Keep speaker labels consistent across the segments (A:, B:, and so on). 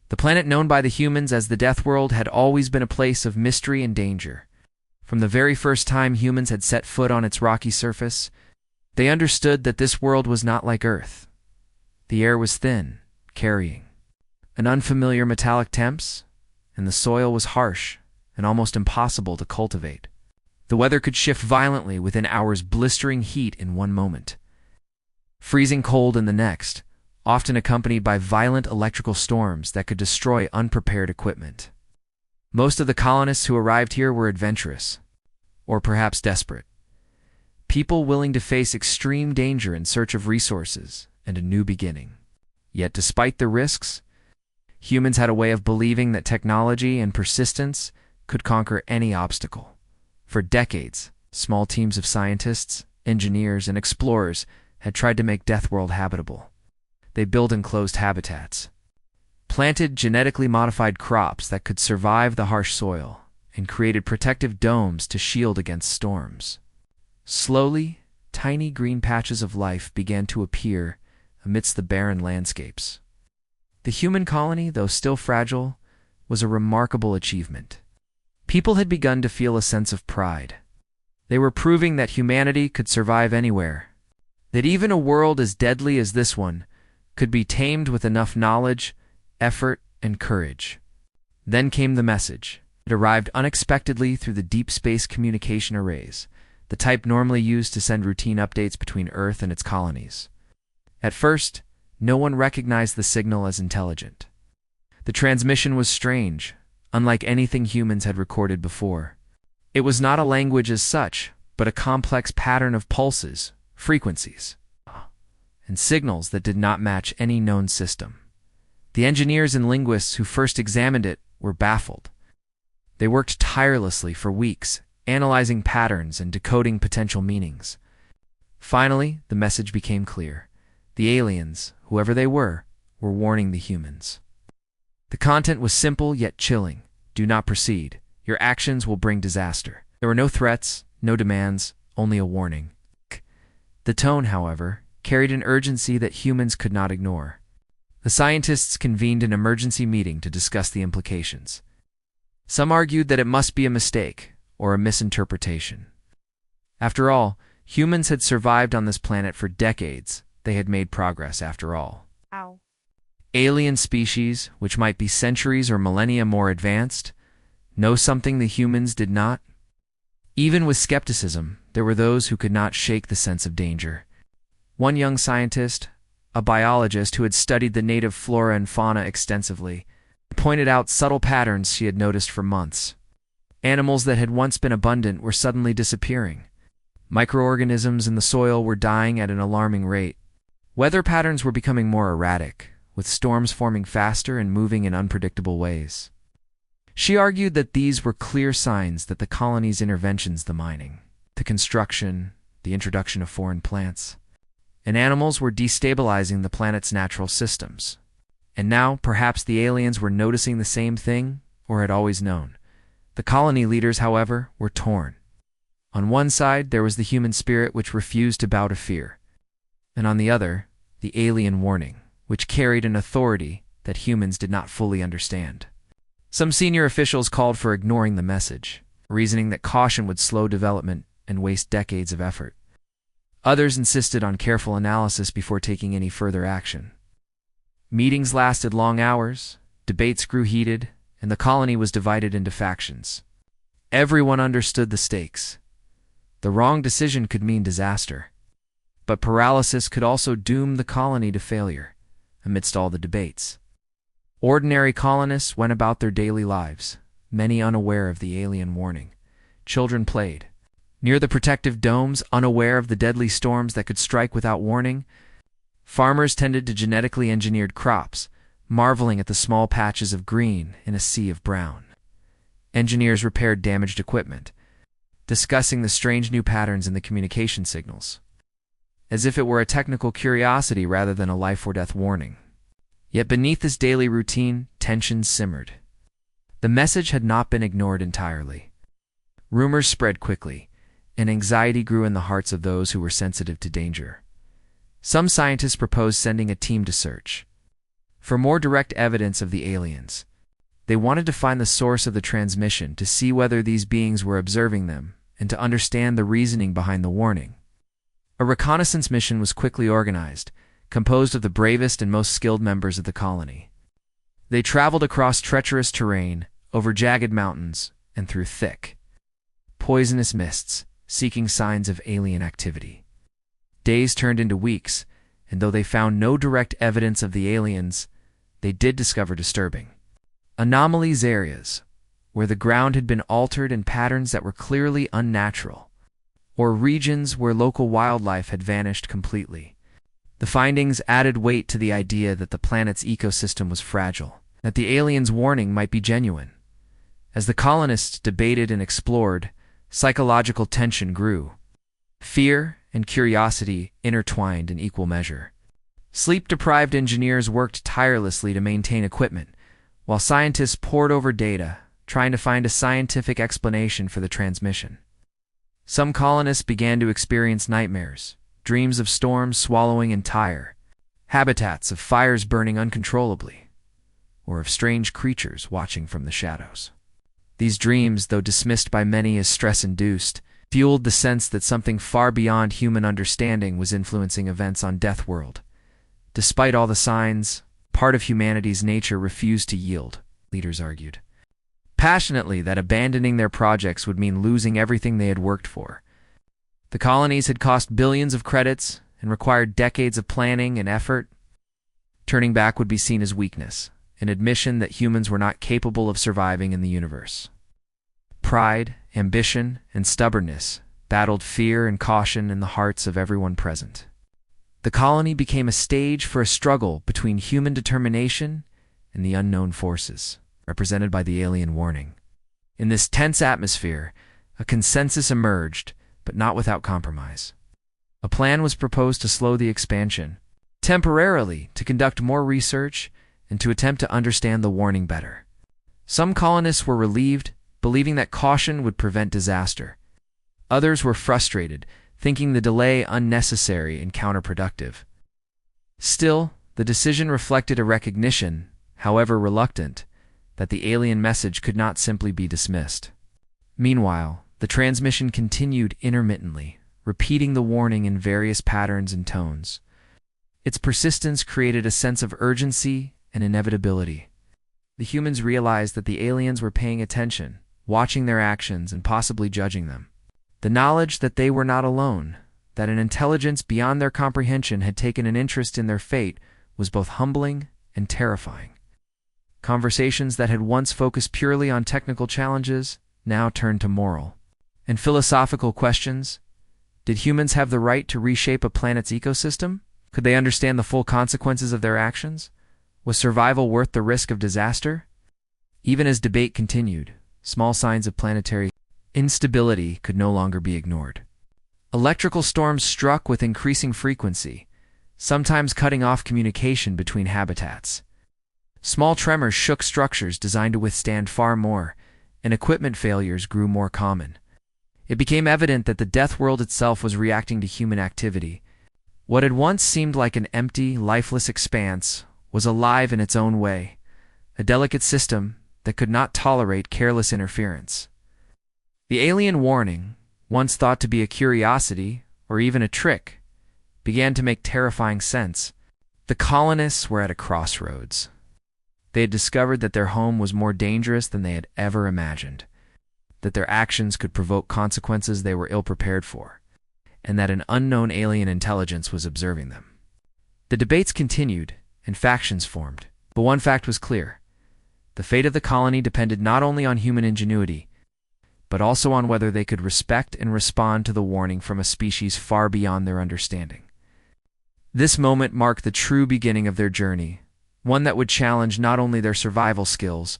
A: The planet known by the humans as the Death World had always been a place of mystery and danger. From the very first time humans had set foot on its rocky surface, they understood that this world was not like Earth. The air was thin, carrying an unfamiliar metallic temps, and the soil was harsh and almost impossible to cultivate. The weather could shift violently within hours, blistering heat in one moment, freezing cold in the next, often accompanied by violent electrical storms that could destroy unprepared equipment. Most of the colonists who arrived here were adventurous, or perhaps desperate. People willing to face extreme danger in search of resources and a new beginning. Yet despite the risks, humans had a way of believing that technology and persistence could conquer any obstacle. For decades, small teams of scientists, engineers, and explorers had tried to make Deathworld habitable. They built enclosed habitats, planted genetically modified crops that could survive the harsh soil, and created protective domes to shield against storms. Slowly, tiny green patches of life began to appear amidst the barren landscapes. The human colony, though still fragile, was a remarkable achievement. People had begun to feel a sense of pride. They were proving that humanity could survive anywhere, that even a world as deadly as this one could be tamed with enough knowledge, effort, and courage. Then came the message. It arrived unexpectedly through the deep space communication arrays, the type normally used to send routine updates between Earth and its colonies. At first, no one recognized the signal as intelligent. The transmission was strange, unlike anything humans had recorded before. It was not a language as such, but a complex pattern of pulses, frequencies, and signals that did not match any known system. The engineers and linguists who first examined it were baffled. They worked tirelessly for weeks, analyzing patterns and decoding potential meanings. Finally, the message became clear. The aliens, whoever they were warning the humans. The content was simple yet chilling. Do not proceed. Your actions will bring disaster. There were no threats, no demands, only a warning. The tone, however, carried an urgency that humans could not ignore. The scientists convened an emergency meeting to discuss the implications. Some argued that it must be a mistake or a misinterpretation. After all, humans had survived on this planet for decades. They had made progress after all.
B: Ow.
A: Alien species, which might be centuries or millennia more advanced, know something the humans did not. Even with skepticism, there were those who could not shake the sense of danger. One young scientist, a biologist who had studied the native flora and fauna extensively, pointed out subtle patterns she had noticed for months. Animals that had once been abundant were suddenly disappearing. Microorganisms in the soil were dying at an alarming rate. Weather patterns were becoming more erratic, with storms forming faster and moving in unpredictable ways. She argued that these were clear signs that the colony's interventions, the mining, the construction, the introduction of foreign plants, and animals were destabilizing the planet's natural systems. And now, perhaps the aliens were noticing the same thing, or had always known. The colony leaders, however, were torn. On one side, there was the human spirit which refused to bow to fear, and on the other, the alien warning, which carried an authority that humans did not fully understand. Some senior officials called for ignoring the message, reasoning that caution would slow development and waste decades of effort. Others insisted on careful analysis before taking any further action. Meetings lasted long hours, debates grew heated, and the colony was divided into factions. Everyone understood the stakes. The wrong decision could mean disaster, but paralysis could also doom the colony to failure. Amidst all the debates, ordinary colonists went about their daily lives, many unaware of the alien warning. Children played near the protective domes, unaware of the deadly storms that could strike without warning. Farmers tended to genetically engineered crops, marveling at the small patches of green in a sea of brown. Engineers repaired damaged equipment, discussing the strange new patterns in the communication signals, as if it were a technical curiosity rather than a life-or-death warning. Yet beneath this daily routine, tension simmered. The message had not been ignored entirely. Rumors spread quickly, and anxiety grew in the hearts of those who were sensitive to danger. Some scientists proposed sending a team to search. for more direct evidence of the aliens. They wanted to find the source of the transmission to see whether these beings were observing them and to understand the reasoning behind the warning. A reconnaissance mission was quickly organized, composed of the bravest and most skilled members of the colony. They traveled across treacherous terrain, over jagged mountains, and through thick, poisonous mists, seeking signs of alien activity. Days turned into weeks, and though they found no direct evidence of the aliens, they did discover disturbing anomalies, areas where the ground had been altered in patterns that were clearly unnatural, or regions where local wildlife had vanished completely. The findings added weight to the idea that the planet's ecosystem was fragile, that the aliens' warning might be genuine. As the colonists debated and explored, psychological tension grew. Fear and curiosity intertwined in equal measure. Sleep-deprived engineers worked tirelessly to maintain equipment, while scientists pored over data, trying to find a scientific explanation for the transmission. Some colonists began to experience nightmares, dreams of storms swallowing entire habitats, of fires burning uncontrollably, or of strange creatures watching from the shadows. These dreams, though dismissed by many as stress-induced, fueled the sense that something far beyond human understanding was influencing events on Deathworld. Despite all the signs, part of humanity's nature refused to yield, leaders argued passionately that abandoning their projects would mean losing everything they had worked for. The colonies had cost billions of credits and required decades of planning and effort. Turning back would be seen as weakness, an admission that humans were not capable of surviving in the universe. Pride, ambition, and stubbornness battled fear and caution in the hearts of everyone present. The colony became a stage for a struggle between human determination and the unknown forces, represented by the alien warning. In this tense atmosphere, a consensus emerged, but not without compromise. A plan was proposed to slow the expansion, temporarily to conduct more research and to attempt to understand the warning better. Some colonists were relieved, believing that caution would prevent disaster. Others were frustrated, thinking the delay unnecessary and counterproductive. Still, the decision reflected a recognition, however reluctant, that the alien message could not simply be dismissed. Meanwhile, the transmission continued intermittently, repeating the warning in various patterns and tones. Its persistence created a sense of urgency and inevitability. The humans realized that the aliens were paying attention, watching their actions and possibly judging them. The knowledge that they were not alone, that an intelligence beyond their comprehension had taken an interest in their fate, was both humbling and terrifying. Conversations that had once focused purely on technical challenges now turned to moral and philosophical questions. Did humans have the right to reshape a planet's ecosystem? Could they understand the full consequences of their actions? Was survival worth the risk of disaster? Even as debate continued, small signs of planetary instability could no longer be ignored. Electrical storms struck with increasing frequency, sometimes cutting off communication between habitats. Small tremors shook structures designed to withstand far more, and equipment failures grew more common. It became evident that the Deathworld itself was reacting to human activity. What had once seemed like an empty, lifeless expanse was alive in its own way, a delicate system that could not tolerate careless interference. The alien warning, once thought to be a curiosity or even a trick, began to make terrifying sense. The colonists were at a crossroads. They had discovered that their home was more dangerous than they had ever imagined, that their actions could provoke consequences they were ill-prepared for, and that an unknown alien intelligence was observing them. The debates continued, and factions formed, but one fact was clear. The fate of the colony depended not only on human ingenuity, but also on whether they could respect and respond to the warning from a species far beyond their understanding. This moment marked the true beginning of their journey, one that would challenge not only their survival skills,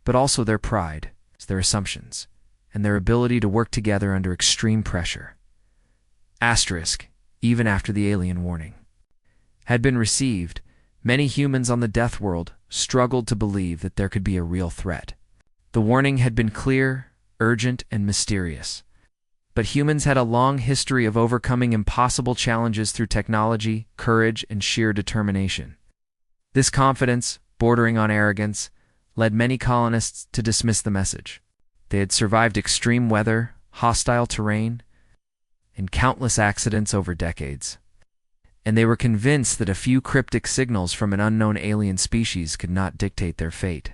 A: but also their pride, their assumptions, and their ability to work together under extreme pressure. Asterisk, even after the alien warning had been received, many humans on the Deathworld struggled to believe that there could be a real threat. The warning had been clear, urgent, and mysterious. But humans had a long history of overcoming impossible challenges through technology, courage, and sheer determination. This confidence, bordering on arrogance, led many colonists to dismiss the message. They had survived extreme weather, hostile terrain, and countless accidents over decades, and they were convinced that a few cryptic signals from an unknown alien species could not dictate their fate.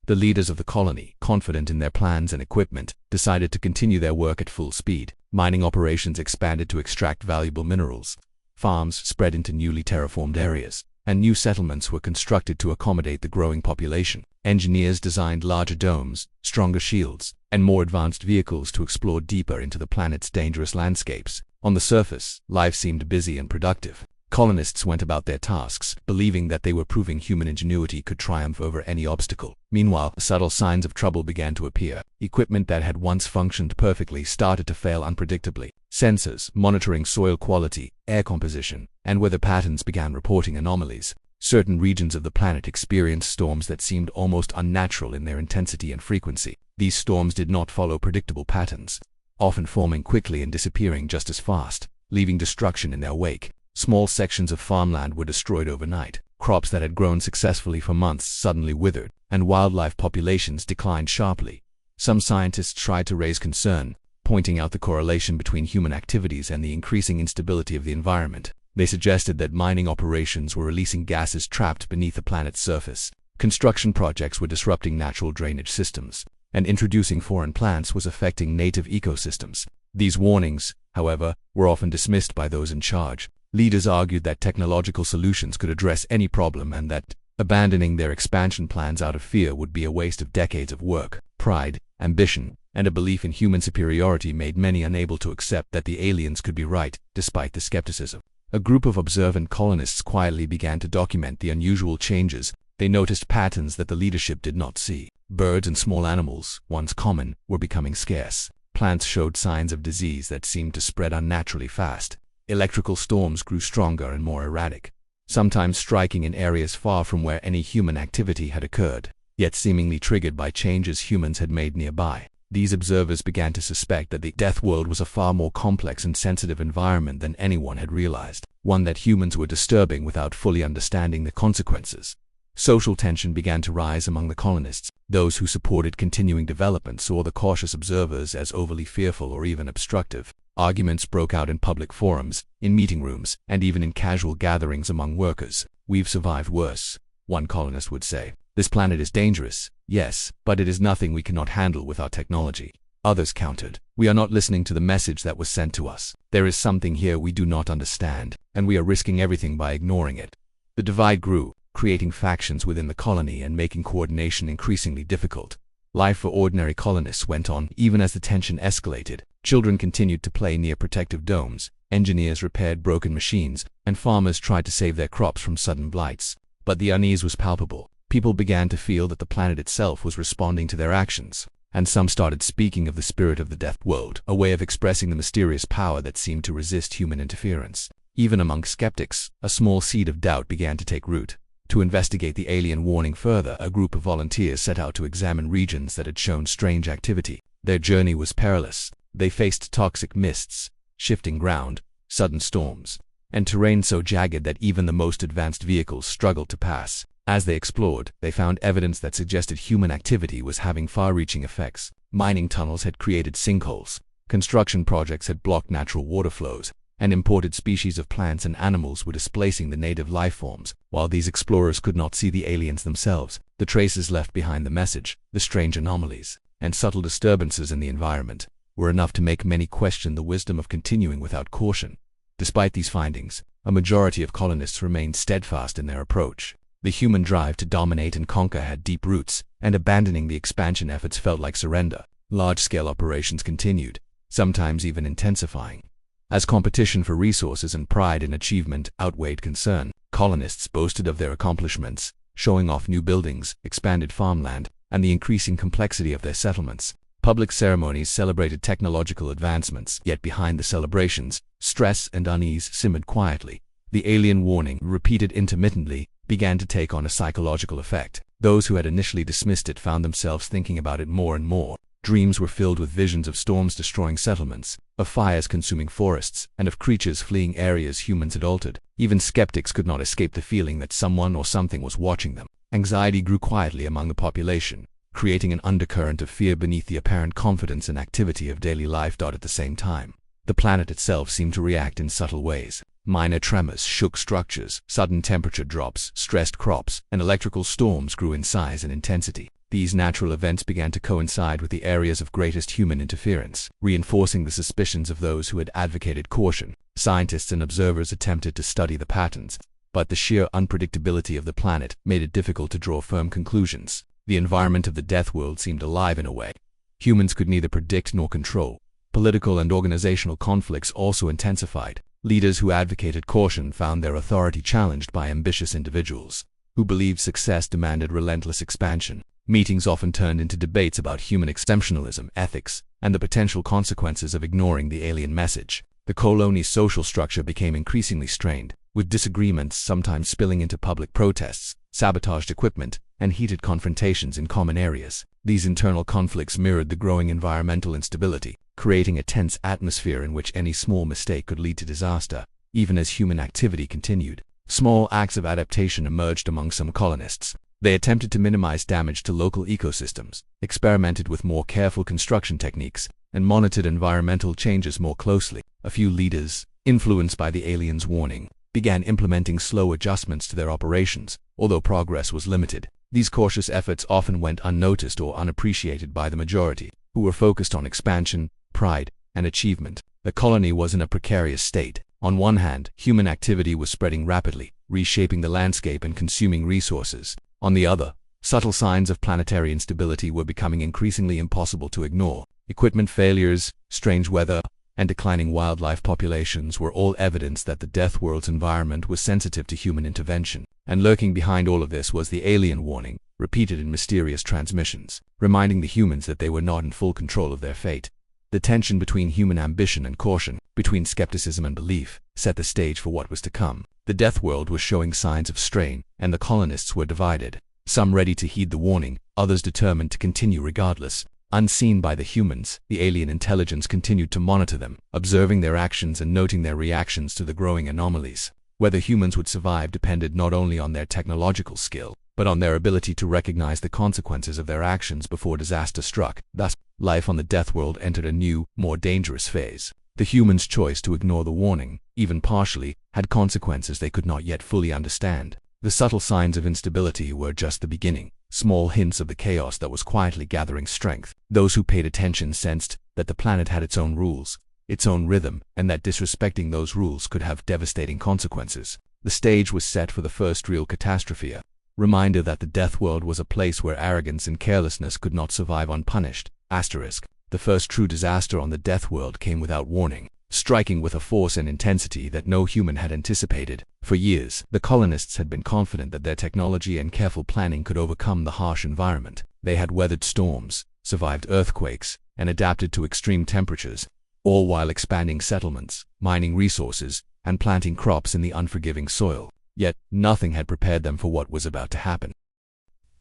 B: The leaders of the colony, confident in their plans and equipment, decided to continue their work at full speed. Mining operations expanded to extract valuable minerals. Farms spread into newly terraformed areas, and new settlements were constructed to accommodate the growing population. Engineers designed larger domes, stronger shields, and more advanced vehicles to explore deeper into the planet's dangerous landscapes. On the surface, life seemed busy and productive. Colonists went about their tasks, believing that they were proving human ingenuity could triumph over any obstacle. Meanwhile, subtle signs of trouble began to appear. Equipment that had once functioned perfectly started to fail unpredictably. Sensors monitoring soil quality, air composition, and weather patterns began reporting anomalies. Certain regions of the planet experienced storms that seemed almost unnatural in their intensity and frequency. These storms did not follow predictable patterns, often forming quickly and disappearing just as fast, leaving destruction in their wake. Small sections of farmland were destroyed overnight. Crops that had grown successfully for months suddenly withered, and wildlife populations declined sharply. Some scientists tried to raise concern, pointing out the correlation between human activities and the increasing instability of the environment. They suggested that mining operations were releasing gases trapped beneath the planet's surface. Construction projects were disrupting natural drainage systems, and introducing foreign plants was affecting native ecosystems. These warnings, however, were often dismissed by those in charge. Leaders argued that technological solutions could address any problem and that abandoning their expansion plans out of fear would be a waste of decades of work. Pride, ambition, and a belief in human superiority made many unable to accept that the aliens could be right, despite the skepticism. A group of observant colonists quietly began to document the unusual changes. They noticed patterns that the leadership did not see. Birds and small animals, once common, were becoming scarce. Plants showed signs of disease that seemed to spread unnaturally fast. Electrical storms grew stronger and more erratic, sometimes striking in areas far from where any human activity had occurred, yet seemingly triggered by changes humans had made nearby. These observers began to suspect that the Death World was a far more complex and sensitive environment than anyone had realized, one that humans were disturbing without fully understanding the consequences. Social tension began to rise among the colonists. Those who supported continuing development saw the cautious observers as overly fearful or even obstructive. Arguments broke out in public forums, in meeting rooms, and even in casual gatherings among workers. "We've survived worse," one colonist would say. "This planet is dangerous, yes, but it is nothing we cannot handle with our technology." Others countered, "We are not listening to the message that was sent to us. There is something here we do not understand, and we are risking everything by ignoring it." The divide grew, creating factions within the colony and making coordination increasingly difficult. Life for ordinary colonists went on even as the tension escalated. Children continued to play near protective domes, engineers repaired broken machines, and farmers tried to save their crops from sudden blights. But the unease was palpable. People began to feel that the planet itself was responding to their actions, and some started speaking of the spirit of the Death World, a way of expressing the mysterious power that seemed to resist human interference. Even among skeptics, a small seed of doubt began to take root. To investigate the alien warning further, a group of volunteers set out to examine regions that had shown strange activity. Their journey was perilous. They faced toxic mists, shifting ground, sudden storms, and terrain so jagged that even the most advanced vehicles struggled to pass. As they explored, they found evidence that suggested human activity was having far-reaching effects. Mining tunnels had created sinkholes, construction projects had blocked natural water flows, and imported species of plants and animals were displacing the native life forms. While these explorers could not see the aliens themselves, the traces left behind the message, the strange anomalies, and subtle disturbances in the environment, were enough to make many question the wisdom of continuing without caution. Despite these findings, a majority of colonists remained steadfast in their approach. The human drive to dominate and conquer had deep roots, and abandoning the expansion efforts felt like surrender. Large-scale operations continued, sometimes even intensifying. As competition for resources and pride in achievement outweighed concern, colonists boasted of their accomplishments, showing off new buildings, expanded farmland, and the increasing complexity of their settlements. Public ceremonies celebrated technological advancements, yet behind the celebrations, stress and unease simmered quietly. The alien warning, repeated intermittently, began to take on a psychological effect. Those who had initially dismissed it found themselves thinking about it more and more. Dreams were filled with visions of storms destroying settlements, of fires consuming forests, and of creatures fleeing areas humans had altered. Even skeptics could not escape the feeling that someone or something was watching them. Anxiety grew quietly among the population, creating an undercurrent of fear beneath the apparent confidence and activity of daily life. At the same time, the planet itself seemed to react in subtle ways. Minor tremors shook structures, sudden temperature drops stressed crops, and electrical storms grew in size and intensity. These natural events began to coincide with the areas of greatest human interference, reinforcing the suspicions of those who had advocated caution. Scientists and observers attempted to study the patterns, but the sheer unpredictability of the planet made it difficult to draw firm conclusions. The environment of the Death World seemed alive in a way humans could neither predict nor control. Political and organizational conflicts also intensified. Leaders who advocated caution found their authority challenged by ambitious individuals who believed success demanded relentless expansion. Meetings often turned into debates about human exceptionalism, ethics, and the potential consequences of ignoring the alien message. The colony's social structure became increasingly strained, with disagreements sometimes spilling into public protests, sabotaged equipment, and heated confrontations in common areas. These internal conflicts mirrored the growing environmental instability, creating a tense atmosphere in which any small mistake could lead to disaster. Even as human activity continued, small acts of adaptation emerged among some colonists. They attempted to minimize damage to local ecosystems, experimented with more careful construction techniques, and monitored environmental changes more closely. A few leaders, influenced by the aliens' warning, began implementing slow adjustments to their operations, although progress was limited. These cautious efforts often went unnoticed or unappreciated by the majority, who were focused on expansion, pride, and achievement. The colony was in a precarious state. On one hand, human activity was spreading rapidly, reshaping the landscape and consuming resources. On the other, subtle signs of planetary instability were becoming increasingly impossible to ignore. Equipment failures, strange weather, and declining wildlife populations were all evidence that the Death World's environment was sensitive to human intervention. And lurking behind all of this was the alien warning, repeated in mysterious transmissions, reminding the humans that they were not in full control of their fate. The tension between human ambition and caution, between skepticism and belief, set the stage for what was to come. The Death World was showing signs of strain, and the colonists were divided. Some ready to heed the warning, others determined to continue regardless. Unseen by the humans, the alien intelligence continued to monitor them, observing their actions and noting their reactions to the growing anomalies. Whether humans would survive depended not only on their technological skill, but on their ability to recognize the consequences of their actions before disaster struck. Thus, life on the Death World entered a new, more dangerous phase. The humans' choice to ignore the warning, even partially, had consequences they could not yet fully understand. The subtle signs of instability were just the beginning, small hints of the chaos that was quietly gathering strength. Those who paid attention sensed that the planet had its own rules, its own rhythm, and that disrespecting those rules could have devastating consequences. The stage was set for the first real catastrophe, a reminder that the Death World was a place where arrogance and carelessness could not survive unpunished. The first true disaster on the Death World came without warning, striking with a force and intensity that no human had anticipated. For years, the colonists had been confident that their technology and careful planning could overcome the harsh environment. They had weathered storms, survived earthquakes, and adapted to extreme temperatures, all while expanding settlements, mining resources, and planting crops in the unforgiving soil. Yet, nothing had prepared them for what was about to happen.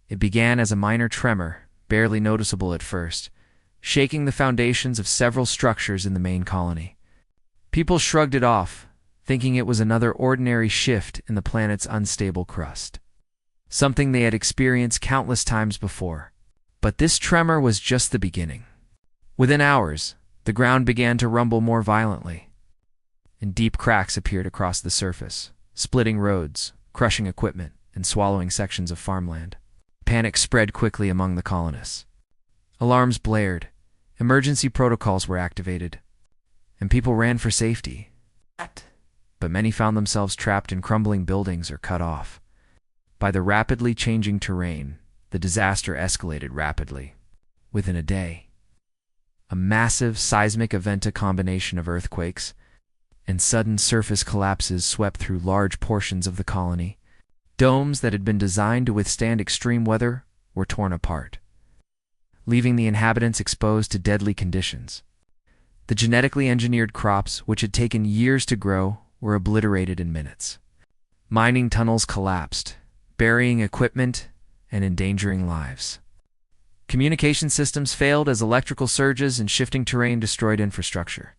A: It began as a minor tremor, barely noticeable at first, shaking the foundations of several structures in the main colony. People shrugged it off, thinking it was another ordinary shift in the planet's unstable crust, something they had experienced countless times before. But this tremor was just the beginning. Within hours, the ground began to rumble more violently, and deep cracks appeared across the surface, splitting roads, crushing equipment, and swallowing sections of farmland. Panic spread quickly among the colonists. Alarms blared, emergency protocols were activated, and people ran for safety. But many found themselves trapped in crumbling buildings or cut off by the rapidly changing terrain. The disaster escalated rapidly. Within a day, a massive seismic event, a combination of earthquakes and sudden surface collapses, swept through large portions of the colony. Domes that had been designed to withstand extreme weather were torn apart, leaving the inhabitants exposed to deadly conditions. The genetically engineered crops, which had taken years to grow, were obliterated in minutes. Mining tunnels collapsed, burying equipment and endangering lives. Communication systems failed as electrical surges and shifting terrain destroyed infrastructure.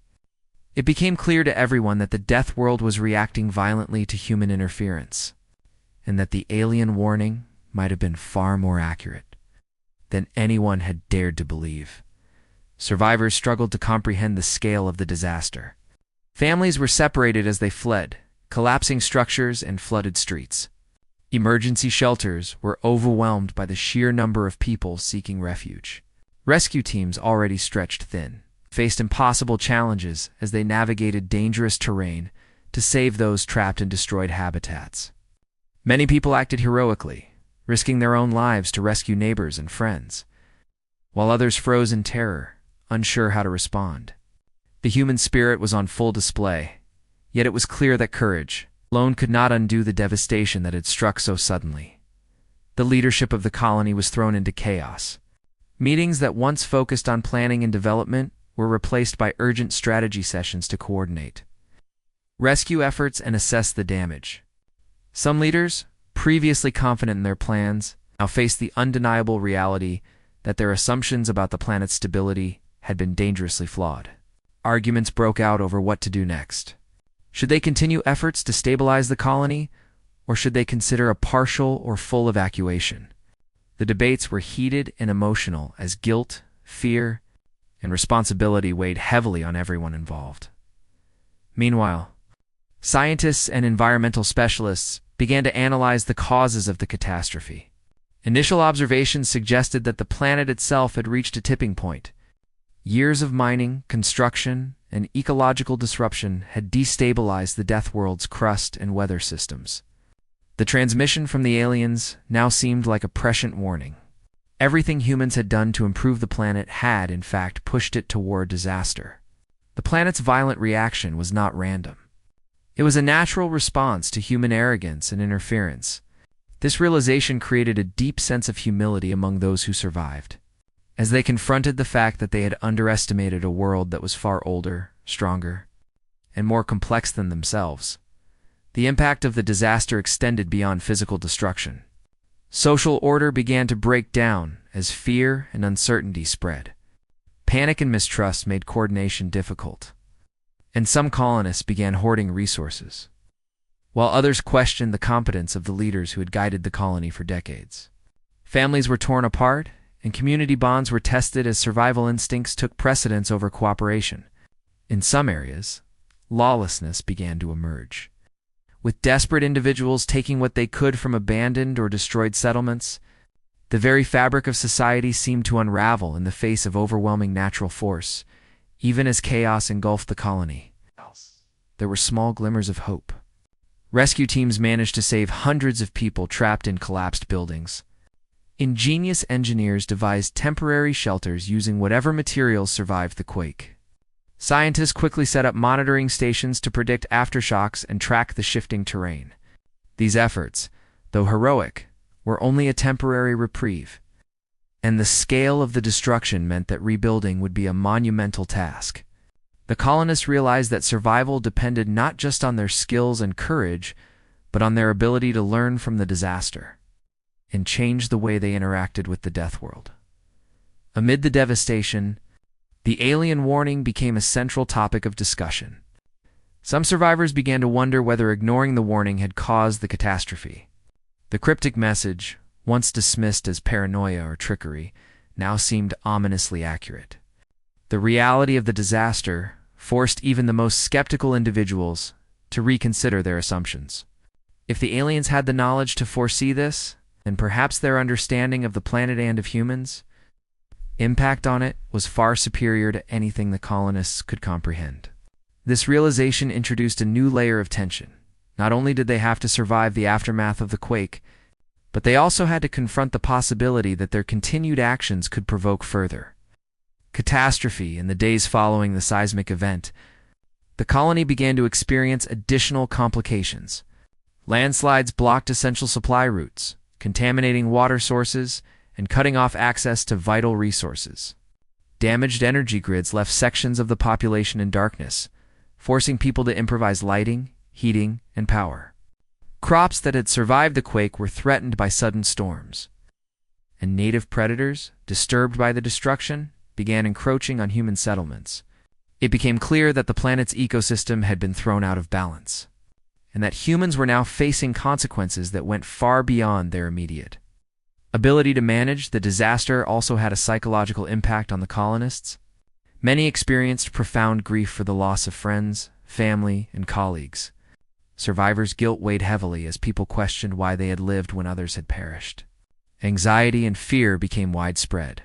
A: It became clear to everyone that the Death World was reacting violently to human interference, and that the alien warning might have been far more accurate than anyone had dared to believe. Survivors struggled to comprehend the scale of the disaster. Families were separated as they fled, collapsing structures and flooded streets. Emergency shelters were overwhelmed by the sheer number of people seeking refuge. Rescue teams, already stretched thin, faced impossible challenges as they navigated dangerous terrain to save those trapped in destroyed habitats. Many people acted heroically, risking their own lives to rescue neighbors and friends, while others froze in terror, unsure how to respond. The human spirit was on full display, yet it was clear that courage alone could not undo the devastation that had struck so suddenly. The leadership of the colony was thrown into chaos. Meetings that once focused on planning and development were replaced by urgent strategy sessions to coordinate rescue efforts and assess the damage. Some leaders, previously confident in their plans, now faced the undeniable reality that their assumptions about the planet's stability had been dangerously flawed. Arguments broke out over what to do next. Should they continue efforts to stabilize the colony, or should they consider a partial or full evacuation? The debates were heated and emotional as guilt, fear, and responsibility weighed heavily on everyone involved. Meanwhile, scientists and environmental specialists began to analyze the causes of the catastrophe. Initial observations suggested that the planet itself had reached a tipping point. Years of mining, construction, and ecological disruption had destabilized the Death World's crust and weather systems. The transmission from the aliens now seemed like a prescient warning. Everything humans had done to improve the planet had, in fact, pushed it toward disaster. The planet's violent reaction was not random. It was a natural response to human arrogance and interference. This realization created a deep sense of humility among those who survived, as they confronted the fact that they had underestimated a world that was far older, stronger, and more complex than themselves. The impact of the disaster extended beyond physical destruction. Social order began to break down as fear and uncertainty spread. Panic and mistrust made coordination difficult, and some colonists began hoarding resources, while others questioned the competence of the leaders who had guided the colony for decades. Families were torn apart, and community bonds were tested as survival instincts took precedence over cooperation. In some areas, lawlessness began to emerge, with desperate individuals taking what they could from abandoned or destroyed settlements. The very fabric of society seemed to unravel in the face of overwhelming natural force, even as chaos engulfed the colony. There were small glimmers of hope. Rescue teams managed to save hundreds of people trapped in collapsed buildings. Ingenious engineers devised temporary shelters using whatever materials survived the quake. Scientists quickly set up monitoring stations to predict aftershocks and track the shifting terrain. These efforts, though heroic, were only a temporary reprieve, and the scale of the destruction meant that rebuilding would be a monumental task. The colonists realized that survival depended not just on their skills and courage, but on their ability to learn from the disaster and change the way they interacted with the Death World. Amid the devastation, the alien warning became a central topic of discussion. Some survivors began to wonder whether ignoring the warning had caused the catastrophe. The cryptic message, once dismissed as paranoia or trickery, now seemed ominously accurate. The reality of the disaster forced even the most skeptical individuals to reconsider their assumptions. If the aliens had the knowledge to foresee this, then perhaps their understanding of the planet and of humans' impact on it was far superior to anything the colonists could comprehend. This realization introduced a new layer of tension. Not only did they have to survive the aftermath of the quake, but they also had to confront the possibility that their continued actions could provoke further catastrophe. In the days following the seismic event, the colony began to experience additional complications. Landslides blocked essential supply routes, contaminating water sources and cutting off access to vital resources. Damaged energy grids left sections of the population in darkness, forcing people to improvise lighting, heating, and power. Crops that had survived the quake were threatened by sudden storms, and native predators, disturbed by the destruction, began encroaching on human settlements. It became clear that the planet's ecosystem had been thrown out of balance, and that humans were now facing consequences that went far beyond their immediate ability to manage. The disaster also had a psychological impact on the colonists. Many experienced profound grief for the loss of friends, family, and colleagues. Survivors' guilt weighed heavily as people questioned why they had lived when others had perished. Anxiety and fear became widespread,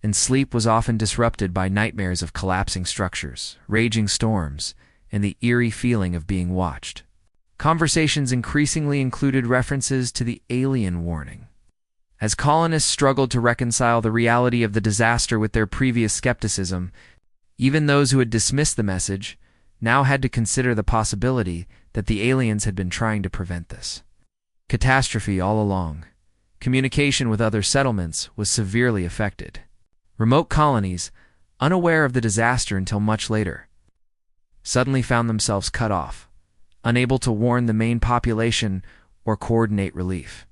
A: and sleep was often disrupted by nightmares of collapsing structures, raging storms, and the eerie feeling of being watched. Conversations increasingly included references to the alien warning. As colonists struggled to reconcile the reality of the disaster with their previous skepticism, even those who had dismissed the message now had to consider the possibility that the aliens had been trying to prevent this catastrophe all along. Communication with other settlements was severely affected. Remote colonies, unaware of the disaster until much later, suddenly found themselves cut off, unable to warn the main population or coordinate relief.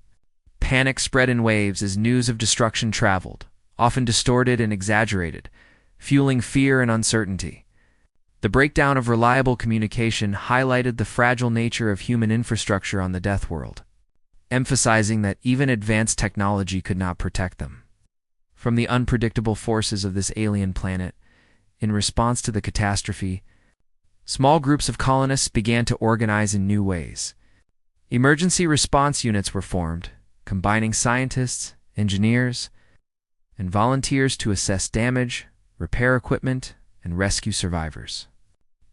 A: Panic spread in waves as news of destruction traveled, often distorted and exaggerated, fueling fear and uncertainty. The breakdown of reliable communication highlighted the fragile nature of human infrastructure on the Deathworld, emphasizing that even advanced technology could not protect them from the unpredictable forces of this alien planet. In response to the catastrophe, small groups of colonists began to organize in new ways. Emergency response units were formed, combining scientists, engineers, and volunteers to assess damage, repair equipment, and rescue survivors.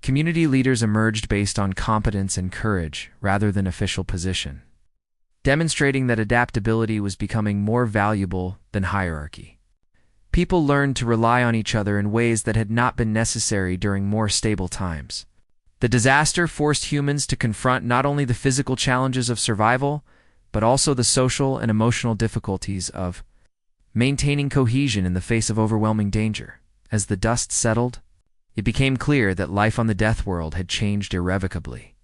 A: Community leaders emerged based on competence and courage rather than official position, demonstrating that adaptability was becoming more valuable than hierarchy. People learned to rely on each other in ways that had not been necessary during more stable times. The disaster forced humans to confront not only the physical challenges of survival, but also the social and emotional difficulties of maintaining cohesion in the face of overwhelming danger. As the dust settled, it became clear that life on the Deathworld had changed irrevocably.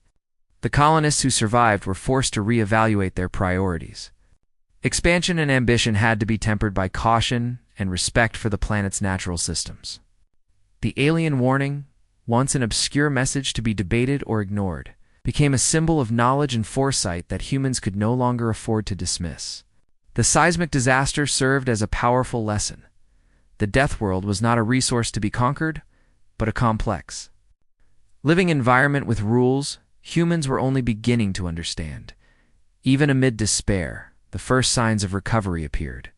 A: The colonists who survived were forced to reevaluate their priorities. Expansion and ambition had to be tempered by caution and respect for the planet's natural systems. The alien warning, once an obscure message to be debated or ignored, became a symbol of knowledge and foresight that humans could no longer afford to dismiss. The seismic disaster served as a powerful lesson. The Deathworld was not a resource to be conquered, but a complex, living environment with rules humans were only beginning to understand. Even amid despair, the first signs of recovery appeared.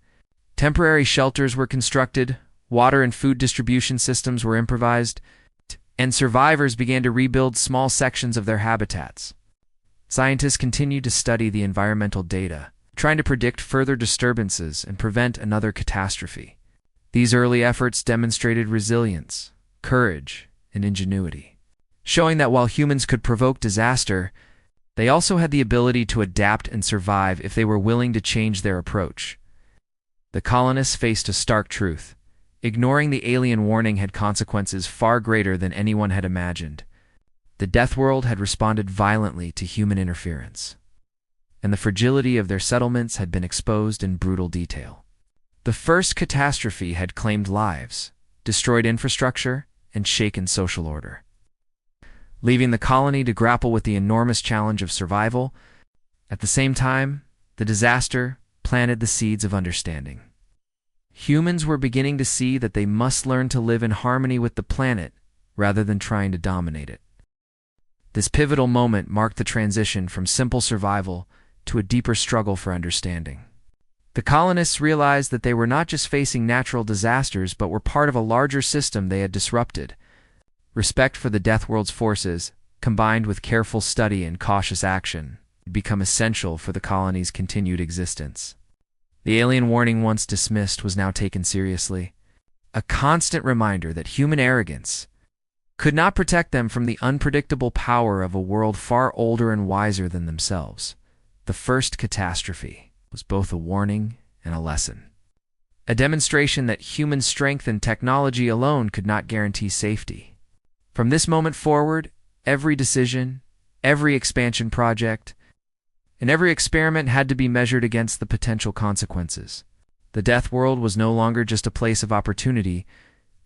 A: Temporary shelters were constructed, water and food distribution systems were improvised, and survivors began to rebuild small sections of their habitats. Scientists continued to study the environmental data, trying to predict further disturbances and prevent another catastrophe. These early efforts demonstrated resilience, courage, and ingenuity, showing that while humans could provoke disaster, they also had the ability to adapt and survive if they were willing to change their approach. The colonists faced a stark truth. Ignoring the alien warning had consequences far greater than anyone had imagined. The Deathworld had responded violently to human interference, and the fragility of their settlements had been exposed in brutal detail. The first catastrophe had claimed lives, destroyed infrastructure, and shaken social order, leaving the colony to grapple with the enormous challenge of survival. At the same time, the disaster planted the seeds of understanding. Humans were beginning to see that they must learn to live in harmony with the planet rather than trying to dominate it. This pivotal moment marked the transition from simple survival to a deeper struggle for understanding. The colonists realized that they were not just facing natural disasters but were part of a larger system they had disrupted. Respect for the Deathworld's forces, combined with careful study and cautious action, had become essential for the colony's continued existence. The alien warning, once dismissed, was now taken seriously, a constant reminder that human arrogance could not protect them from the unpredictable power of a world far older and wiser than themselves. The first catastrophe was both a warning and a lesson, a demonstration that human strength and technology alone could not guarantee safety. From this moment forward, every decision, every expansion project, and every experiment had to be measured against the potential consequences. The Death World was no longer just a place of opportunity,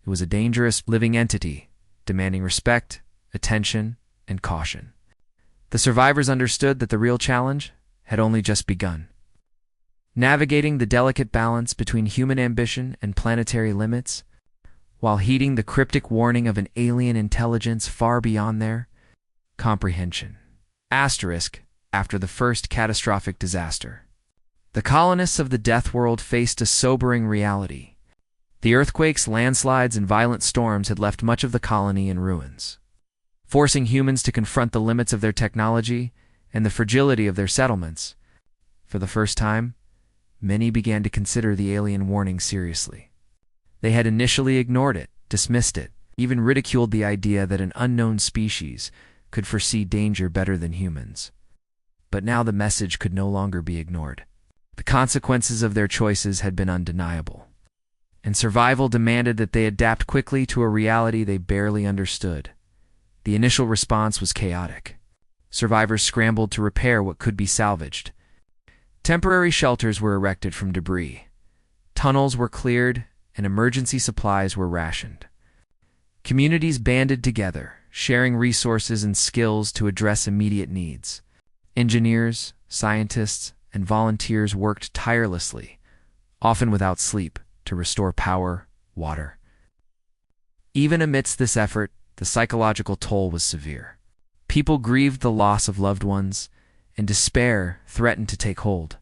A: it was a dangerous living entity, demanding respect, attention, and caution. The survivors understood that the real challenge had only just begun. Navigating the delicate balance between human ambition and planetary limits, while heeding the cryptic warning of an alien intelligence far beyond their comprehension. Asterisk, after the first catastrophic disaster. The colonists of the Death World faced a sobering reality. The earthquakes, landslides, and violent storms had left much of the colony in ruins, forcing humans to confront the limits of their technology and the fragility of their settlements. For the first time, many began to consider the alien warning seriously. They had initially ignored it, dismissed it, even ridiculed the idea that an unknown species could foresee danger better than humans. But now the message could no longer be ignored. The consequences of their choices had been undeniable, and survival demanded that they adapt quickly to a reality they barely understood. The initial response was chaotic. Survivors scrambled to repair what could be salvaged. Temporary shelters were erected from debris. Tunnels were cleared, and emergency supplies were rationed. Communities banded together, sharing resources and skills to address immediate needs. Engineers, scientists, and volunteers worked tirelessly, often without sleep, to restore power, water. Even amidst this effort, the psychological toll was severe. People grieved the loss of loved ones, and despair threatened to take hold.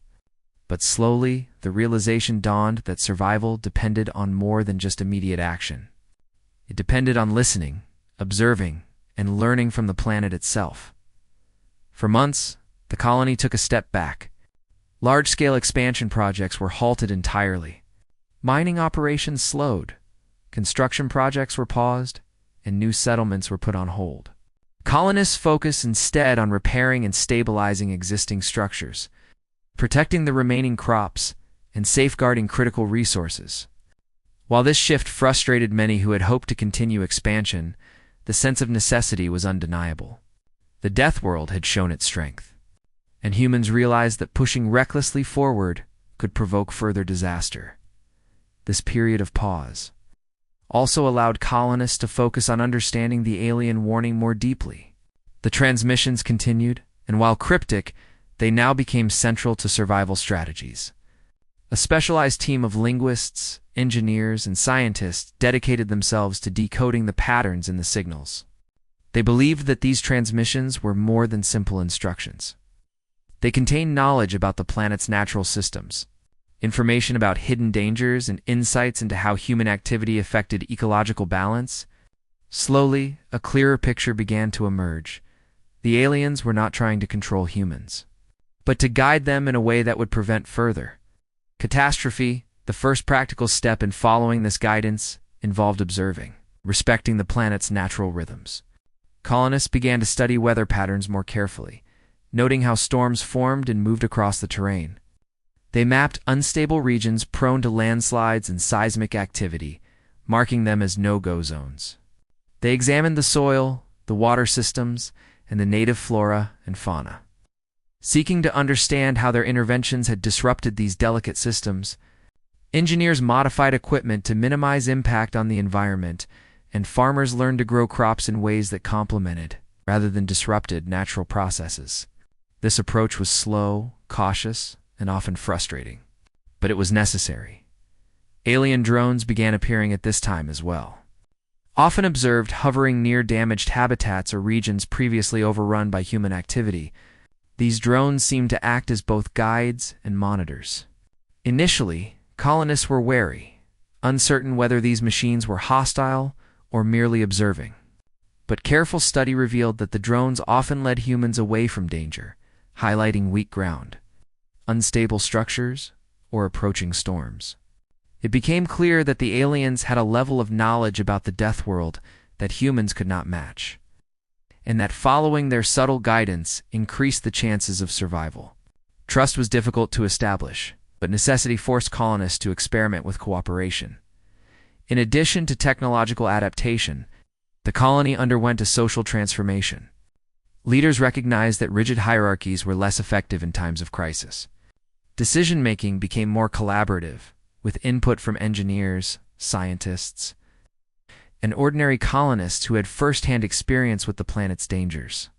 A: But slowly, the realization dawned that survival depended on more than just immediate action. It depended on listening, observing, and learning from the planet itself. For months, the colony took a step back. Large-scale expansion projects were halted entirely. Mining operations slowed, construction projects were paused, and new settlements were put on hold. Colonists focused instead on repairing and stabilizing existing structures, protecting the remaining crops, and safeguarding critical resources. While this shift frustrated many who had hoped to continue expansion, the sense of necessity was undeniable. The Death World had shown its strength, and humans realized that pushing recklessly forward could provoke further disaster. This period of pause also allowed colonists to focus on understanding the alien warning more deeply. The transmissions continued, and while cryptic, they now became central to survival strategies. A specialized team of linguists, engineers, and scientists dedicated themselves to decoding the patterns in the signals. They believed that these transmissions were more than simple instructions. They contained knowledge about the planet's natural systems, information about hidden dangers, and insights into how human activity affected ecological balance. Slowly, a clearer picture began to emerge. The aliens were not trying to control humans, but to guide them in a way that would prevent further catastrophe. The first practical step in following this guidance involved observing, respecting the planet's natural rhythms. Colonists began to study weather patterns more carefully, noting how storms formed and moved across the terrain. They mapped unstable regions prone to landslides and seismic activity, marking them as no-go zones. They examined the soil, the water systems, and the native flora and fauna. Seeking to understand how their interventions had disrupted these delicate systems, engineers modified equipment to minimize impact on the environment, and farmers learned to grow crops in ways that complemented, rather than disrupted, natural processes. This approach was slow, cautious, and often frustrating, but it was necessary. Alien drones began appearing at this time as well, often observed hovering near damaged habitats or regions previously overrun by human activity. These drones seemed to act as both guides and monitors. Initially, colonists were wary, uncertain whether these machines were hostile or merely observing. But careful study revealed that the drones often led humans away from danger, highlighting weak ground, unstable structures, or approaching storms. It became clear that the aliens had a level of knowledge about the Death World that humans could not match, and that following their subtle guidance increased the chances of survival. Trust was difficult to establish, but necessity forced colonists to experiment with cooperation. In addition to technological adaptation, the colony underwent a social transformation. Leaders recognized that rigid hierarchies were less effective in times of crisis. Decision-making became more collaborative, with input from engineers, scientists, and ordinary colonists who had first-hand experience with the planet's dangers.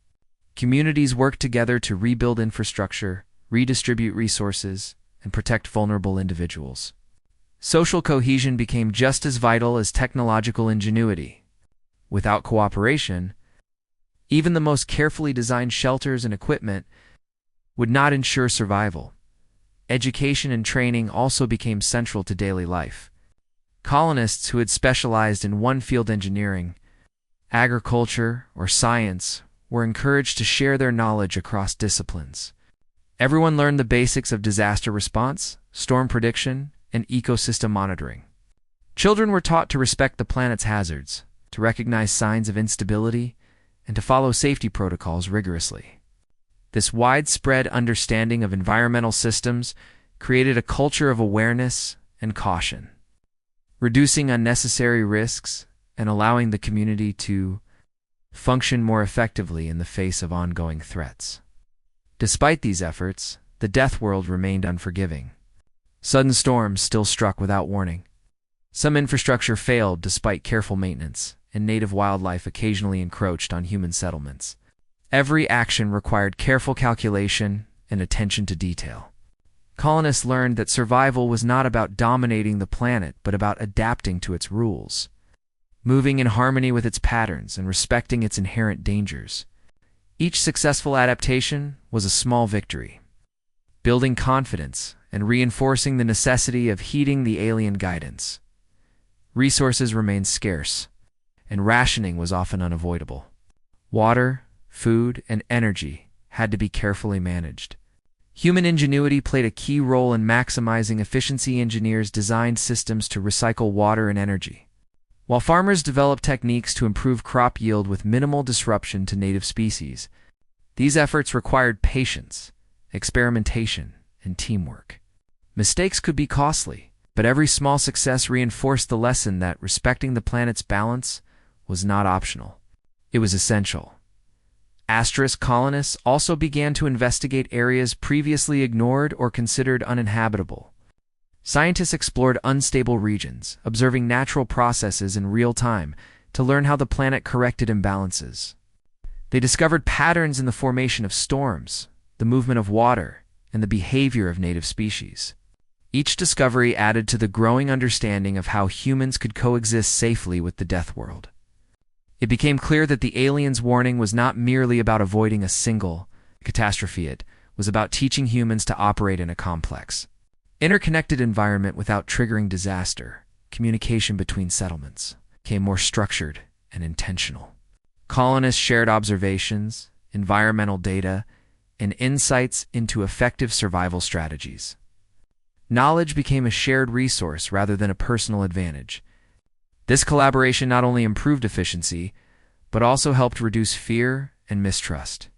A: Communities worked together to rebuild infrastructure, redistribute resources, and protect vulnerable individuals. Social cohesion became just as vital as technological ingenuity. Without cooperation, even the most carefully designed shelters and equipment would not ensure survival. Education and training also became central to daily life. Colonists who had specialized in one field, engineering, agriculture, or science, were encouraged to share their knowledge across disciplines. Everyone learned the basics of disaster response, storm prediction, and ecosystem monitoring. Children were taught to respect the planet's hazards, to recognize signs of instability, and to follow safety protocols rigorously. This widespread understanding of environmental systems created a culture of awareness and caution, reducing unnecessary risks and allowing the community to function more effectively in the face of ongoing threats. Despite these efforts, the Death World remained unforgiving. Sudden storms still struck without warning. Some infrastructure failed despite careful maintenance, and native wildlife occasionally encroached on human settlements. Every action required careful calculation and attention to detail. Colonists learned that survival was not about dominating the planet, but about adapting to its rules, moving in harmony with its patterns and respecting its inherent dangers. Each successful adaptation was a small victory, building confidence and reinforcing the necessity of heeding the alien guidance. Resources remained scarce, and rationing was often unavoidable. Water, food, and energy had to be carefully managed. Human ingenuity played a key role in maximizing efficiency. Engineers designed systems to recycle water and energy, while farmers developed techniques to improve crop yield with minimal disruption to native species. These efforts required patience, experimentation, and teamwork. Mistakes could be costly, but every small success reinforced the lesson that respecting the planet's balance was not optional. It was essential. Colonists also began to investigate areas previously ignored or considered uninhabitable. Scientists explored unstable regions, observing natural processes in real time to learn how the planet corrected imbalances. They discovered patterns in the formation of storms, the movement of water, and the behavior of native species. Each discovery added to the growing understanding of how humans could coexist safely with the Death World. It became clear that the aliens' warning was not merely about avoiding a single catastrophe. It was about teaching humans to operate in a complex, interconnected environment without triggering disaster. Communication between settlements became more structured and intentional. Colonists shared observations, environmental data, and insights into effective survival strategies. Knowledge became a shared resource rather than a personal advantage. This collaboration not only improved efficiency, but also helped reduce fear and mistrust.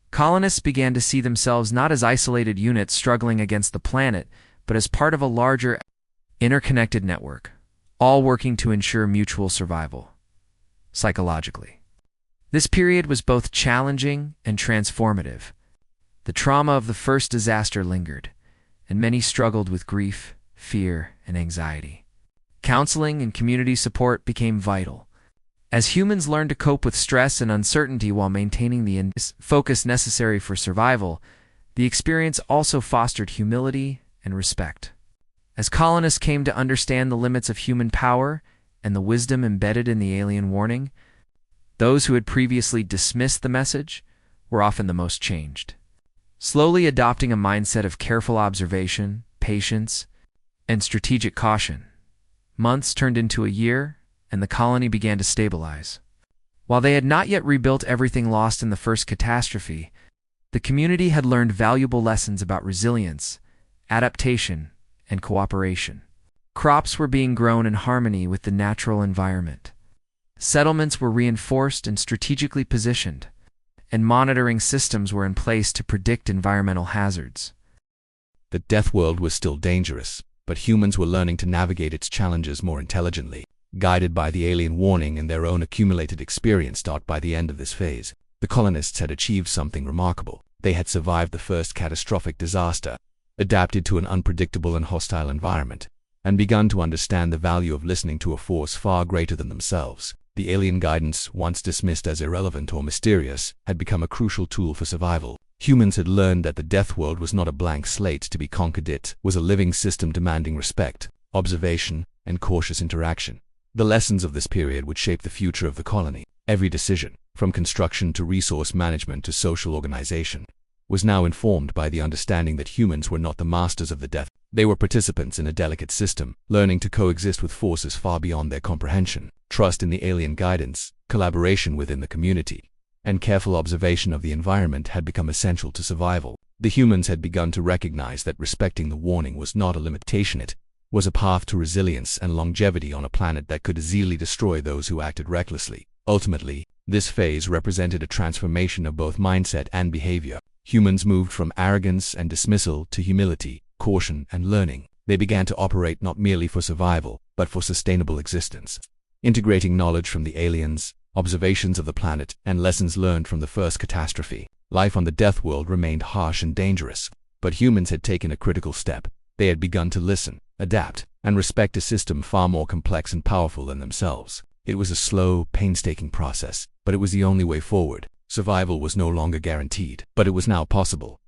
A: Colonists began to see themselves not as isolated units struggling against the planet, but as part of a larger, interconnected network, all working to ensure mutual survival. Psychologically, this period was both challenging and transformative. The trauma of the first disaster lingered, and many struggled with grief, fear, and anxiety. Counseling and community support became vital. As humans learned to cope with stress and uncertainty while maintaining the focus necessary for survival, the experience also fostered humility and respect. As colonists came to understand the limits of human power and the wisdom embedded in the alien warning, those who had previously dismissed the message were often the most changed. Slowly adopting a mindset of careful observation, patience, and strategic caution, months turned into a year, and the colony began to stabilize. While they had not yet rebuilt everything lost in the first catastrophe, the community had learned valuable lessons about resilience, adaptation, and cooperation. Crops were being grown in harmony with the natural environment. Settlements were reinforced and strategically positioned, and monitoring systems were in place to predict environmental hazards.
B: The Death World was still dangerous, but humans were learning to navigate its challenges more intelligently. Guided by the alien warning and their own accumulated experience. By the end of this phase, the colonists had achieved something remarkable. They had survived the first catastrophic disaster, adapted to an unpredictable and hostile environment, and begun to understand the value of listening to a force far greater than themselves. The alien guidance, once dismissed as irrelevant or mysterious, had become a crucial tool for survival. Humans had learned that the death world was not a blank slate to be conquered. It was a living system demanding respect, observation, and cautious interaction. The lessons of this period would shape the future of the colony. Every decision, from construction to resource management to social organization, was now informed by the understanding that humans were not the masters of the death. They were participants in a delicate system, learning to coexist with forces far beyond their comprehension. Trust in the alien guidance, collaboration within the community, and careful observation of the environment had become essential to survival. The humans had begun to recognize that respecting the warning was not a limitation. It was a path to resilience and longevity on a planet that could easily destroy those who acted recklessly. Ultimately, this phase represented a transformation of both mindset and behavior. Humans moved from arrogance and dismissal to humility, caution, and learning. They began to operate not merely for survival, but for sustainable existence. Integrating knowledge from the aliens, observations of the planet, and lessons learned from the first catastrophe, life on the death world remained harsh and dangerous. But humans had taken a critical step. They had begun to listen, adapt, and respect a system far more complex and powerful than themselves. It was a slow, painstaking process, but it was the only way forward. Survival was no longer guaranteed, but it was now possible.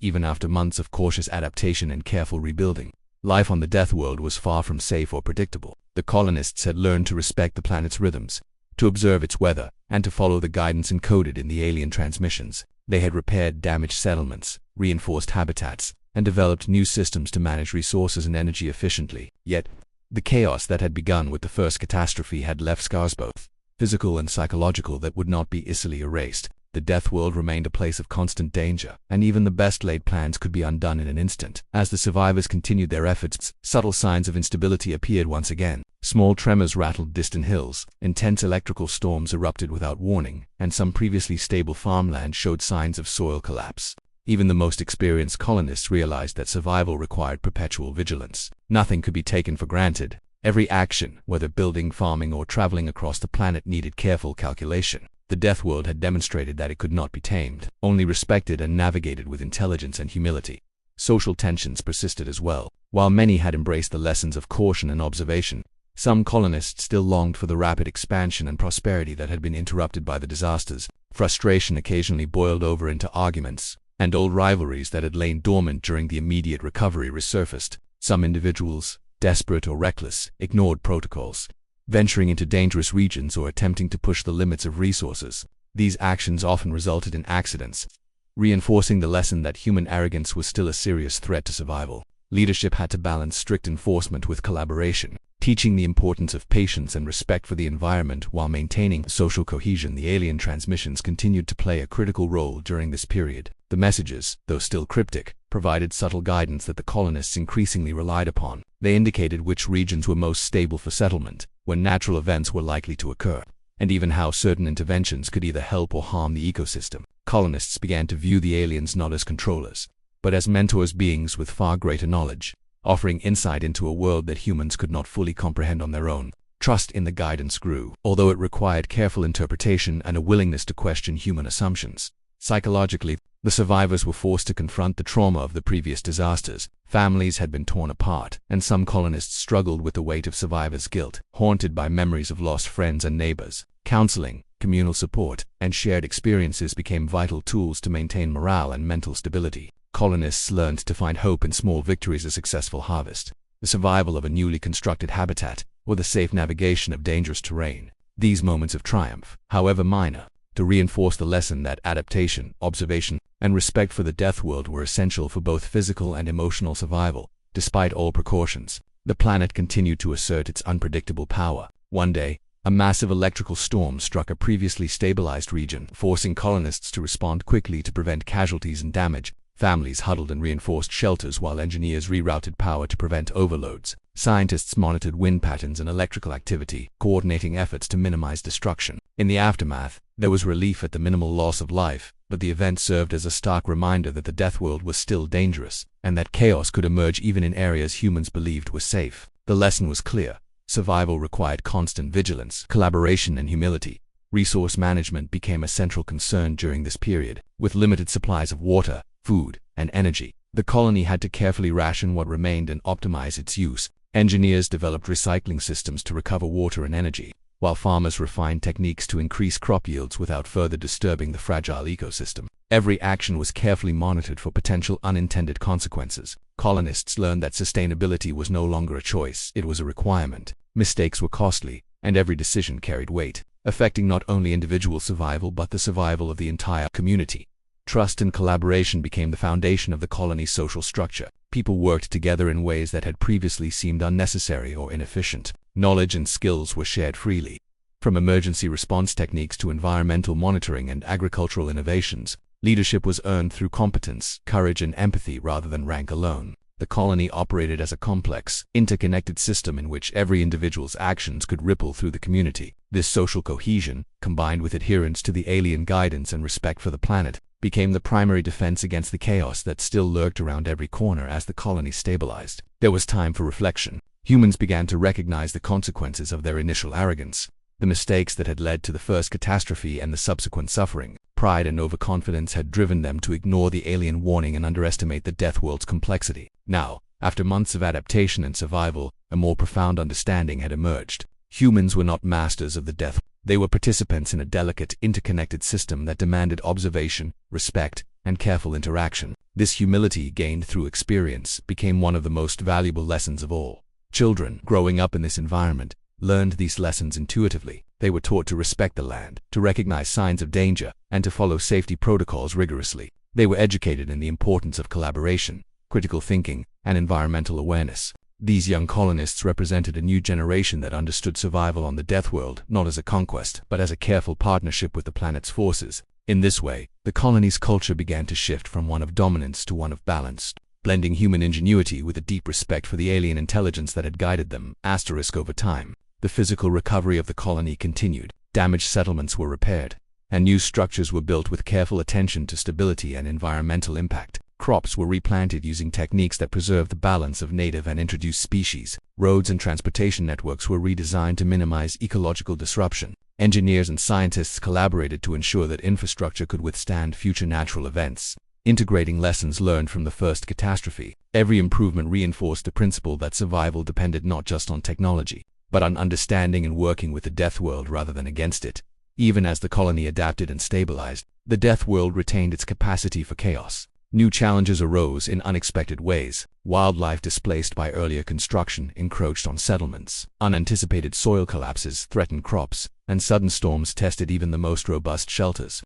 B: Even after months of cautious adaptation and careful rebuilding, life on the death world was far from safe or predictable. The colonists had learned to respect the planet's rhythms, to observe its weather, and to follow the guidance encoded in the alien transmissions. They had repaired damaged settlements, reinforced habitats, and developed new systems to manage resources and energy efficiently. Yet, the chaos that had begun with the first catastrophe had left scars, both physical and psychological, that would not be easily erased. The death world remained a place of constant danger, and even the best laid plans could be undone in an instant. As the survivors continued their efforts, subtle signs of instability appeared once again. Small tremors rattled distant hills, intense electrical storms erupted without warning, and some previously stable farmland showed signs of soil collapse. Even the most experienced colonists realized that survival required perpetual vigilance. Nothing could be taken for granted. Every action, whether building, farming, or traveling across the planet, needed careful calculation. The death world had demonstrated that it could not be tamed, only respected and navigated with intelligence and humility. Social tensions persisted as well. While many had embraced the lessons of caution and observation, some colonists still longed for the rapid expansion and prosperity that had been interrupted by the disasters. Frustration occasionally boiled over into arguments, and old rivalries that had lain dormant during the immediate recovery resurfaced. Some individuals, desperate or reckless, ignored protocols, venturing into dangerous regions or attempting to push the limits of resources. These actions often resulted in accidents, reinforcing the lesson that human arrogance was still a serious threat to survival. Leadership had to balance strict enforcement with collaboration, teaching the importance of patience and respect for the environment while maintaining social cohesion. The alien transmissions continued to play a critical role during this period. The messages, though still cryptic, provided subtle guidance that the colonists increasingly relied upon. They indicated which regions were most stable for settlement, when natural events were likely to occur, and even how certain interventions could either help or harm the ecosystem. Colonists began to view the aliens not as controllers, but as mentors, beings with far greater knowledge, offering insight into a world that humans could not fully comprehend on their own. Trust in the guidance grew, although it required careful interpretation and a willingness to question human assumptions. Psychologically, the survivors were forced to confront the trauma of the previous disasters. Families had been torn apart, and some colonists struggled with the weight of survivors' guilt. Haunted by memories of lost friends and neighbors, counseling, communal support, and shared experiences became vital tools to maintain morale and mental stability. Colonists learned to find hope in small victories, a successful harvest, the survival of a newly constructed habitat, or the safe navigation of dangerous terrain. These moments of triumph, however minor, to reinforce the lesson that adaptation, observation, and respect for the death world were essential for both physical and emotional survival. Despite all precautions, the planet continued to assert its unpredictable power. One day, a massive electrical storm struck a previously stabilized region, forcing colonists to respond quickly to prevent casualties and damage. Families huddled in reinforced shelters while engineers rerouted power to prevent overloads. Scientists monitored wind patterns and electrical activity, coordinating efforts to minimize destruction. In the aftermath, there was relief at the minimal loss of life, but the event served as a stark reminder that the death world was still dangerous, and that chaos could emerge even in areas humans believed were safe. The lesson was clear. Survival required constant vigilance, collaboration, and humility. Resource management became a central concern during this period. With limited supplies of water, food, and energy, the colony had to carefully ration what remained and optimize its use. Engineers developed recycling systems to recover water and energy, while farmers refined techniques to increase crop yields without further disturbing the fragile ecosystem. Every action was carefully monitored for potential unintended consequences. Colonists learned that sustainability was no longer a choice, it was a requirement. Mistakes were costly, and every decision carried weight, affecting not only individual survival but the survival of the entire community. Trust and collaboration became the foundation of the colony's social structure. People worked together in ways that had previously seemed unnecessary or inefficient. Knowledge and skills were shared freely. From emergency response techniques to environmental monitoring and agricultural innovations, leadership was earned through competence, courage, and empathy rather than rank alone. The colony operated as a complex, interconnected system in which every individual's actions could ripple through the community. This social cohesion, combined with adherence to the alien guidance and respect for the planet, became the primary defense against the chaos that still lurked around every corner as the colony stabilized. There was time for reflection. Humans began to recognize the consequences of their initial arrogance, the mistakes that had led to the first catastrophe and the subsequent suffering. Pride and overconfidence had driven them to ignore the alien warning and underestimate the Deathworld's complexity. Now, after months of adaptation and survival, a more profound understanding had emerged. Humans were not masters of the Death. They were participants in a delicate, interconnected system that demanded observation, respect, and careful interaction. This humility, gained through experience, became one of the most valuable lessons of all. Children, growing up in this environment, learned these lessons intuitively. They were taught to respect the land, to recognize signs of danger, and to follow safety protocols rigorously. They were educated in the importance of collaboration, critical thinking, and environmental awareness. These young colonists represented a new generation that understood survival on the Deathworld not as a conquest, but as a careful partnership with the planet's forces. In this way, the colony's culture began to shift from one of dominance to one of balance, blending human ingenuity with a deep respect for the alien intelligence that had guided them. Over time, the physical recovery of the colony continued. Damaged settlements were repaired, and new structures were built with careful attention to stability and environmental impact. Crops were replanted using techniques that preserved the balance of native and introduced species. Roads and transportation networks were redesigned to minimize ecological disruption. Engineers and scientists collaborated to ensure that infrastructure could withstand future natural events. Integrating lessons learned from the first catastrophe, every improvement reinforced the principle that survival depended not just on technology, but on understanding and working with the Deathworld rather than against it. Even as the colony adapted and stabilized, the Deathworld retained its capacity for chaos. New challenges arose in unexpected ways. Wildlife displaced by earlier construction encroached on settlements. Unanticipated soil collapses threatened crops, and sudden storms tested even the most robust shelters.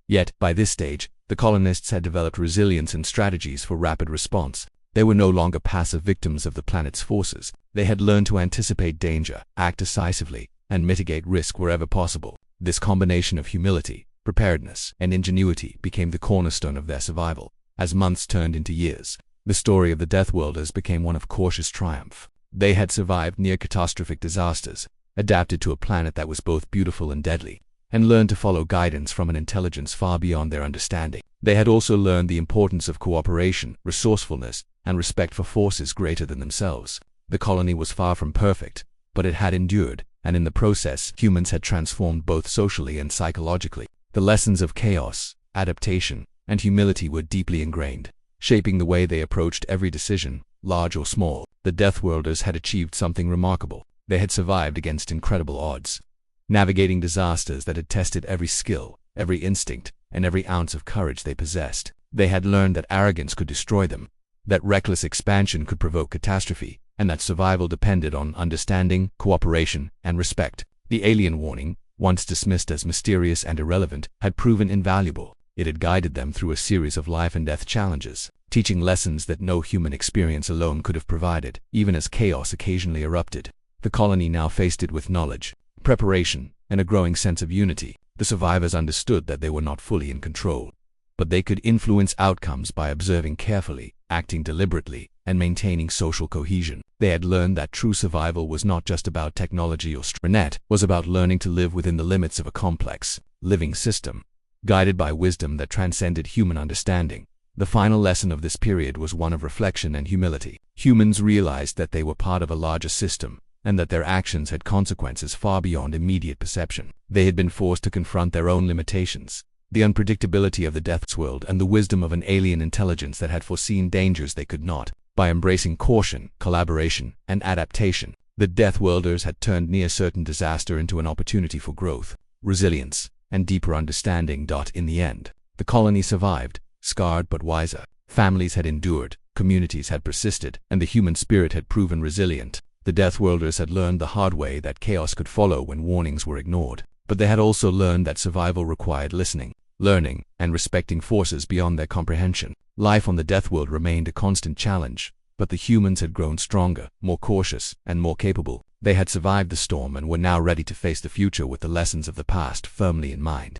B: Yet, by this stage, the colonists had developed resilience and strategies for rapid response. They were no longer passive victims of the planet's forces. They had learned to anticipate danger, act decisively, and mitigate risk wherever possible. This combination of humility, preparedness, and ingenuity became the cornerstone of their survival. As months turned into years, the story of the Deathworlders became one of cautious triumph. They had survived near-catastrophic disasters, adapted to a planet that was both beautiful and deadly, and learned to follow guidance from an intelligence far beyond their understanding. They had also learned the importance of cooperation, resourcefulness, and respect for forces greater than themselves. The colony was far from perfect, but it had endured, and in the process, humans had transformed both socially and psychologically. The lessons of chaos, adaptation, and humility were deeply ingrained, shaping the way they approached every decision, large or small. The Deathworlders had achieved something remarkable. They had survived against incredible odds, navigating disasters that had tested every skill, every instinct, and every ounce of courage they possessed. They had learned that arrogance could destroy them, that reckless expansion could provoke catastrophe, and that survival depended on understanding, cooperation, and respect. The alien warning, once dismissed as mysterious and irrelevant, had proven invaluable. It had guided them through a series of life-and-death challenges, teaching lessons that no human experience alone could have provided. Even as chaos occasionally erupted, the colony now faced it with knowledge, preparation, and a growing sense of unity. The survivors understood that they were not fully in control, but they could influence outcomes by observing carefully, acting deliberately, and maintaining social cohesion. They had learned that true survival was not just about technology or strength, was about learning to live within the limits of a complex, living system, guided by wisdom that transcended human understanding. The final lesson of this period was one of reflection and humility. Humans realized that they were part of a larger system, and that their actions had consequences far beyond immediate perception. They had been forced to confront their own limitations, the unpredictability of the Deathworld, and the wisdom of an alien intelligence that had foreseen dangers they could not. By embracing caution, collaboration, and adaptation, the Deathworlders had turned near-certain disaster into an opportunity for growth, resilience, and deeper understanding. In the end, the colony survived, scarred but wiser. Families had endured, communities had persisted, and the human spirit had proven resilient. The Deathworlders had learned the hard way that chaos could follow when warnings were ignored. But they had also learned that survival required listening, learning, and respecting forces beyond their comprehension. Life on the Deathworld remained a constant challenge, but the humans had grown stronger, more cautious, and more capable. They had survived the storm and were now ready to face the future with the lessons of the past firmly in mind.